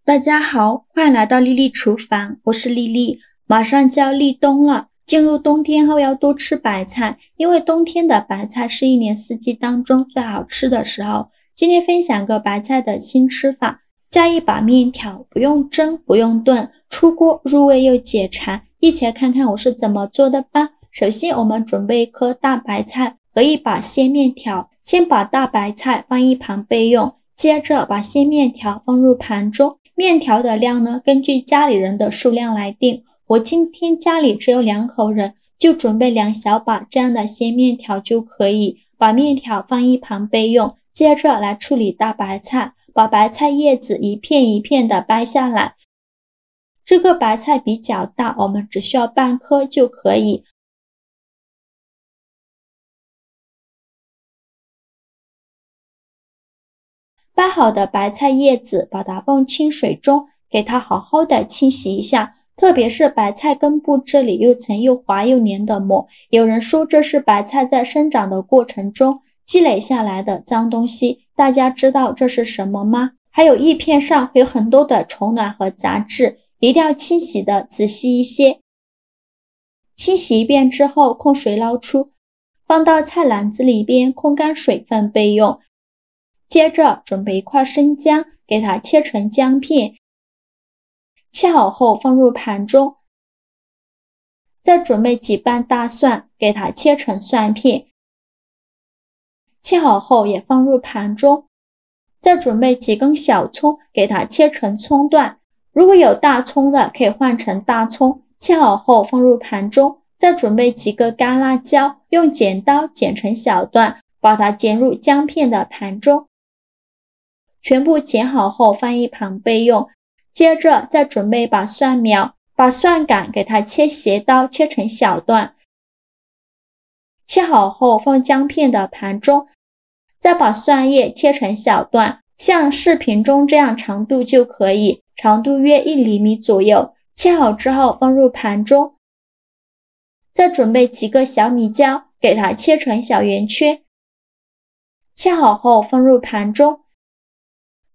大家好，欢迎来到丽丽厨房，我是丽丽。马上就要立冬了，进入冬天后要多吃白菜，因为冬天的白菜是一年四季当中最好吃的时候。今天分享个白菜的新吃法，加一把面条，不用蒸，不用炖，出锅入味又解馋。一起来看看我是怎么做的吧。首先我们准备一颗大白菜和一把鲜面条，先把大白菜放一旁备用，接着把鲜面条放入盘中。面条的量呢，根据家里人的数量来定。我今天家里只有2口人，就准备2小把这样的鲜面条就可以。把面条放一旁备用，接着来处理大白菜，把白菜叶子一片一片的掰下来。这个白菜比较大，我们只需要半颗就可以。掰好的白菜叶子，把它放清水中，给它好好的清洗一下，特别是白菜根部这里有层又滑又黏的膜，有人说这是白菜在生长的过程中积累下来的脏东西，大家知道这是什么吗？还有叶片上有很多的虫卵和杂质，一定要清洗的仔细一些。清洗一遍之后，控水捞出，放到菜篮子里边控干水分备用。接着准备一块生姜，给它切成姜片，切好后放入盘中。再准备几瓣大蒜，给它切成蒜片，切好后也放入盘中。再准备几根小葱，给它切成葱段，如果有大葱的可以换成大葱，切好后放入盘中。再准备几个干辣椒，用剪刀剪成小段，把它剪入姜片的盘中。全部剪好后放一旁备用，接着再准备把蒜苗，把蒜杆给它切斜刀，切成小段。切好后放姜片的盘中，再把蒜叶切成小段，像视频中这样长度就可以，长度约1厘米左右。切好之后放入盘中。再准备几个小米椒，给它切成小圆圈。切好后放入盘中。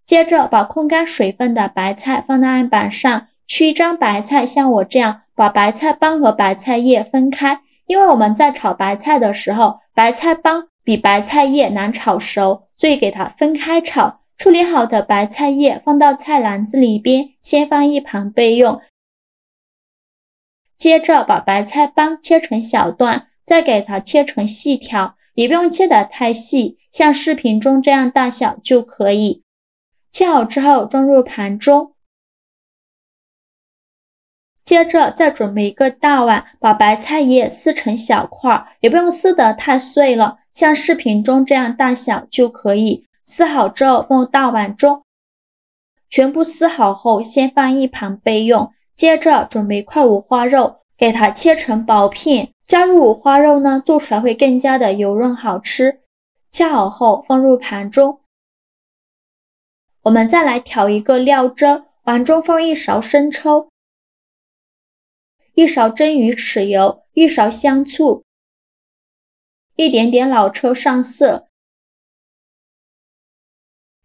接着把控干水分的白菜放在案板上，取一张白菜，像我这样把白菜帮和白菜叶分开，因为我们在炒白菜的时候，白菜帮比白菜叶难炒熟，所以给它分开炒。处理好的白菜叶放到菜篮子里边，先放一旁备用。接着把白菜帮切成小段，再给它切成细条，也不用切得太细，像视频中这样大小就可以。切好之后装入盘中，接着再准备一个大碗，把白菜叶撕成小块，也不用撕得太碎了，像视频中这样大小就可以。撕好之后放入大碗中，全部撕好后先放一旁备用。接着准备一块五花肉，给它切成薄片，加入五花肉呢，做出来会更加的油润好吃。切好后放入盘中。我们再来调一个料汁，碗中放1勺生抽，1勺蒸鱼豉油，1勺香醋，一点点老抽上色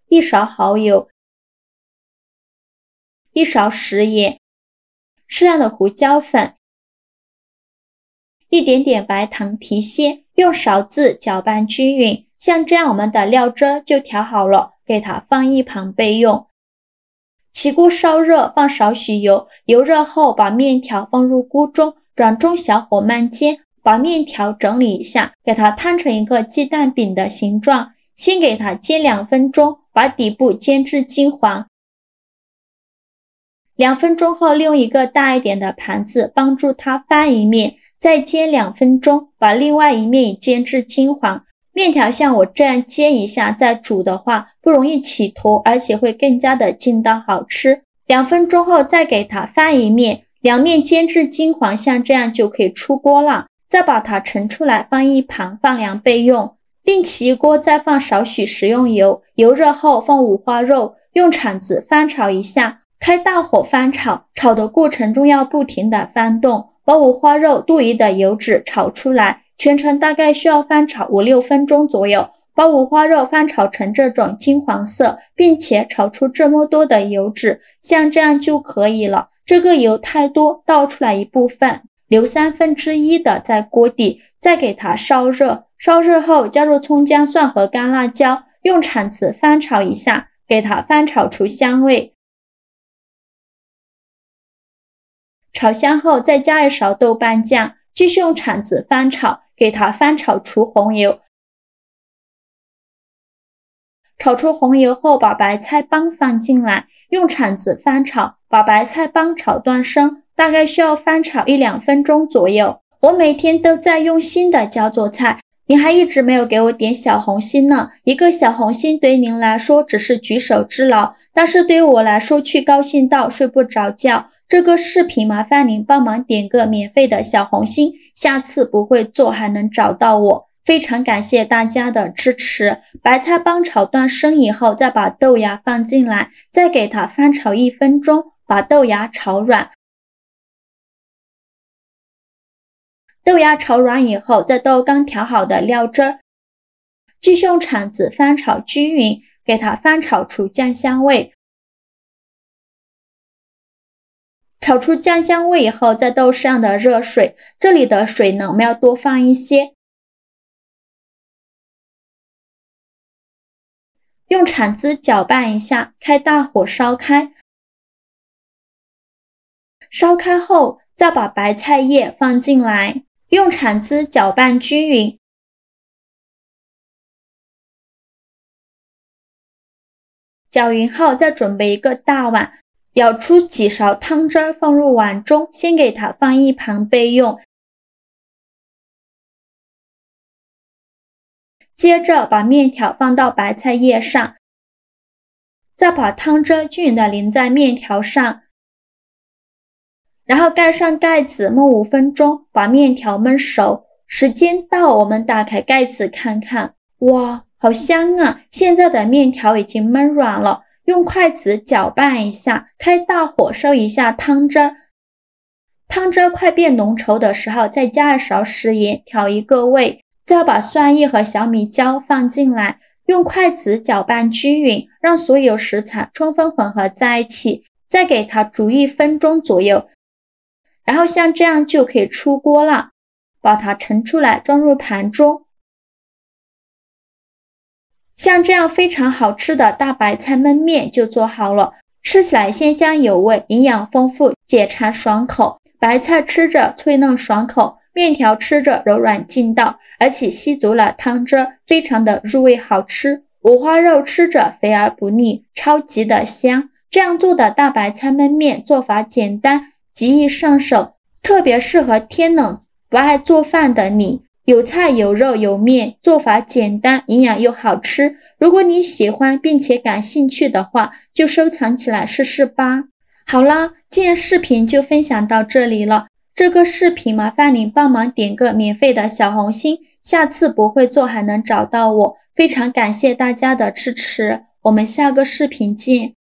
，1勺蚝油，1勺食盐，适量的胡椒粉，一点点白糖提鲜，用勺子搅拌均匀，像这样我们的料汁就调好了，给它放一旁备用。起锅烧热，放少许油，油热后把面条放入锅中，转中小火慢煎，把面条整理一下，给它摊成一个鸡蛋饼的形状，先给它煎2分钟，把底部煎至金黄。2分钟后，利用一个大一点的盘子帮助它翻一面，再煎2分钟，把另外一面也煎至金黄。面条像我这样煎一下再煮的话，不容易起坨，而且会更加的劲道好吃。2分钟后再给它翻一面，两面煎至金黄，像这样就可以出锅了。再把它盛出来放一旁，放凉备用。另起一锅，再放少许食用油，油热后放五花肉，用铲子翻炒一下，开大火翻炒，炒的过程中要不停的翻动，把五花肉多余的油脂炒出来。全程大概需要翻炒5-6分钟左右，把五花肉翻炒成这种金黄色，并且炒出这么多的油脂，像这样就可以了。这个油太多，倒出来一部分，留1/3的在锅底，再给它烧热。烧热后加入葱姜蒜和干辣椒，用铲子翻炒一下，给它翻炒出香味。炒香后再加1勺豆瓣酱，继续用铲子翻炒，给它翻炒出红油。炒出红油后，把白菜帮放进来，用铲子翻炒，把白菜帮炒断生，大概需要翻炒1-2分钟左右。我每天都在用心的教做菜，你还一直没有给我点小红心呢。一个小红心对您来说只是举手之劳，但是对于我来说却高兴到睡不着觉。这个视频麻烦您帮忙点个免费的小红心，下次不会做还能找到我。非常感谢大家的支持。白菜帮炒断生以后，再把豆芽放进来，再给它翻炒1分钟，把豆芽炒软。豆芽炒软以后，再倒刚调好的料汁儿，继续用铲子翻炒均匀，给它翻炒出酱香味。炒出酱香味以后，再倒适量的热水，这里的水呢，我们要多放一些。用铲子搅拌一下，开大火烧开。烧开后，再把白菜叶放进来，用铲子搅拌均匀。搅匀后，再准备一个大碗，舀出几勺汤汁放入碗中，先给它放一旁备用。接着把面条放到白菜叶上，再把汤汁均匀的淋在面条上，然后盖上盖子焖5分钟，把面条焖熟。时间到，我们打开盖子看看，哇，好香啊！现在的面条已经焖软了，用筷子搅拌一下，开大火收一下汤汁。汤汁快变浓稠的时候，再加2勺食盐调一个味。再把蒜叶和小米椒放进来，用筷子搅拌均匀，让所有食材充分混合在一起，再给它煮1分钟左右。然后像这样就可以出锅了，把它盛出来装入盘中。像这样非常好吃的大白菜焖面就做好了，吃起来鲜香有味，营养丰富，解馋爽口。白菜吃着脆嫩爽口，面条吃着柔软劲道，而且吸足了汤汁，非常的入味好吃。五花肉吃着肥而不腻，超级的香。这样做的大白菜焖面做法简单，极易上手，特别适合天冷不爱做饭的你。有菜有肉有面，做法简单，营养又好吃。如果你喜欢并且感兴趣的话，就收藏起来试试吧。好啦，今天视频就分享到这里了。这个视频麻烦您帮忙点个免费的小红心，下次不会做还能找到我。非常感谢大家的支持，我们下个视频见。